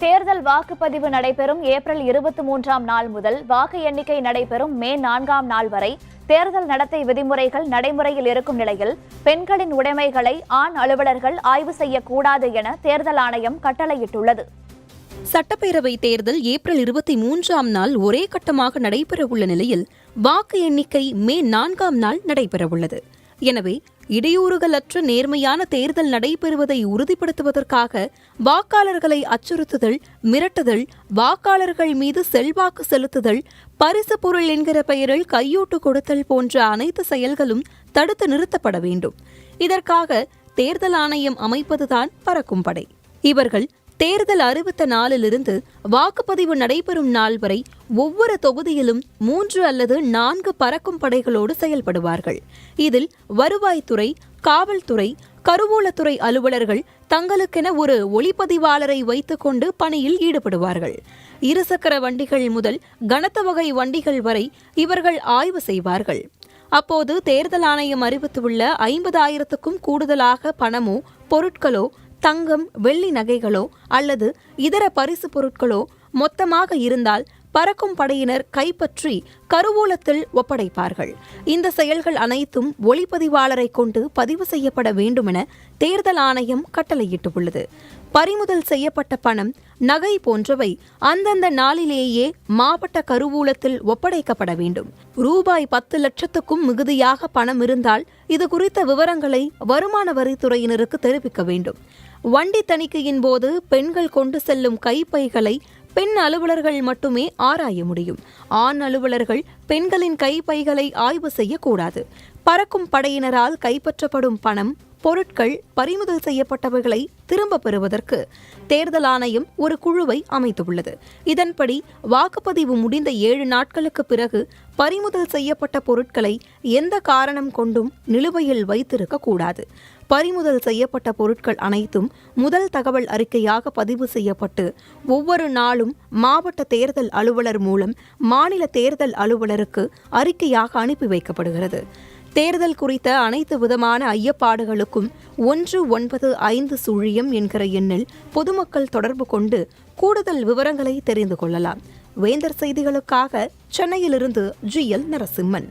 தேர்தல் வாக்குப்பதிவு நடைபெறும் ஏப்ரல் 23ஆம் நாள் முதல் வாக்கு எண்ணிக்கை நடைபெறும் மே 4ஆம் நாள் வரை தேர்தல் நடத்தை விதிமுறைகள் நடைமுறையில் இருக்கும் நிலையில் பெண்களின் உடைமைகளை ஆண் அலுவலர்கள் ஆய்வு செய்யக்கூடாது என தேர்தல் ஆணையம் கட்டளையிட்டுள்ளது. சட்டப்பேரவை தேர்தல் ஏப்ரல் 23ஆம் நாள் ஒரே கட்டமாக நடைபெறவுள்ள நிலையில் வாக்கு எண்ணிக்கை மே 4ஆம் நாள் நடைபெறவுள்ளது. எனவே இடையூறுகளற்ற நேர்மையான தேர்தல் நடைபெறுவதை உறுதிப்படுத்துவதற்காக வாக்காளர்களை அச்சுறுத்துதல், மிரட்டுதல், வாக்காளர்கள் மீது செல்வாக்கு செலுத்துதல், பரிசு பொருள் என்கிற பெயரில் கையூட்டு கொடுத்தல் போன்ற அனைத்து செயல்களும் தடுத்து நிறுத்தப்பட வேண்டும். இதற்காக தேர்தல் ஆணையம் அமைப்பதுதான் பறக்கும் படை. இவர்கள் தேர்தல் அறிவித்த நாளிலிருந்து வாக்குப்பதிவு நடைபெறும் நாள் வரை ஒவ்வொரு தொகுதியிலும் 3 அல்லது 4 பறக்கும் படைகளோடு செயல்படுவார்கள். இதில் வருவாய்த்துறை, காவல்துறை, கருவூலத்துறை அலுவலர்கள் தங்களுக்கென ஒரு ஒளிப்பதிவாளரை வைத்துக் கொண்டு பணியில் ஈடுபடுவார்கள். இருசக்கர வண்டிகள் முதல் கனத்த வகை வண்டிகள் வரை இவர்கள் ஆய்வு செய்வார்கள். அப்போது தேர்தல் ஆணையம் அறிவித்துள்ள 50,000க்கும் கூடுதலாக பணமோ, பொருட்களோ, தங்கம், வெள்ளி நகைகளோ அல்லது இதர பரிசு பொருட்களோ மொத்தமாக இருந்தால் பறக்கும் படையினர் கைப்பற்றி கருவூலத்தில் ஒப்படைப்பார்கள். இந்த செயல்கள் அனைத்தும் ஒளிப்பதிவாளரை கொண்டு பதிவு செய்யப்பட வேண்டுமென தேர்தல் ஆணையம் கட்டளையிட்டுள்ளது. பறிமுதல் செய்யப்பட்ட பணம், நகை போன்றவை அந்தந்த நாளிலேயே மாவட்ட கருவூலத்தில் ஒப்படைக்கப்பட வேண்டும். ரூபாய் 10 லட்சத்துக்கும் மிகுதியாக பணம் இருந்தால் இது குறித்த விவரங்களை வருமான வரித்துறையினருக்கு தெரிவிக்க வேண்டும். வண்டி தணிக்கையின் போது பெண்கள் கொண்டு செல்லும் கைப்பைகளை பெண் அலுவலர்கள் மட்டுமே ஆராய முடியும். ஆண் அலுவலர்கள் பெண்களின் கைப்பைகளை ஆய்வு செய்யக்கூடாது. பறக்கும் படையினரால் கைப்பற்றப்படும் பணம், பொருட்கள், பறிமுதல் செய்யப்பட்டவைகளை திரும்ப பெறுவதற்கு தேர்தல் ஆணையம் ஒரு குழுவை அமைத்துள்ளது. இதன்படி வாக்குப்பதிவு முடிந்த 7 நாட்களுக்கு பிறகு பறிமுதல் செய்யப்பட்ட பொருட்களை எந்த காரணம் கொண்டும் நிலுவையில் வைத்திருக்க கூடாது. பறிமுதல் செய்யப்பட்ட பொருட்கள் அனைத்தும் முதல் தகவல் அறிக்கையாக பதிவு செய்யப்பட்டு ஒவ்வொரு நாளும் மாவட்ட தேர்தல் அலுவலர் மூலம் மாநில தேர்தல் அலுவலருக்கு அறிக்கையாக அனுப்பி வைக்கப்படுகிறது. தேர்தல் குறித்த அனைத்து விதமான ஐயப்பாடுகளுக்கும் 195 என்கிற எண்ணில் பொதுமக்கள் தொடர்பு கொண்டு கூடுதல் விவரங்களை தெரிந்து கொள்ளலாம். வேந்தர் செய்திகளுக்காக சென்னையிலிருந்து GL நரசிம்மன்.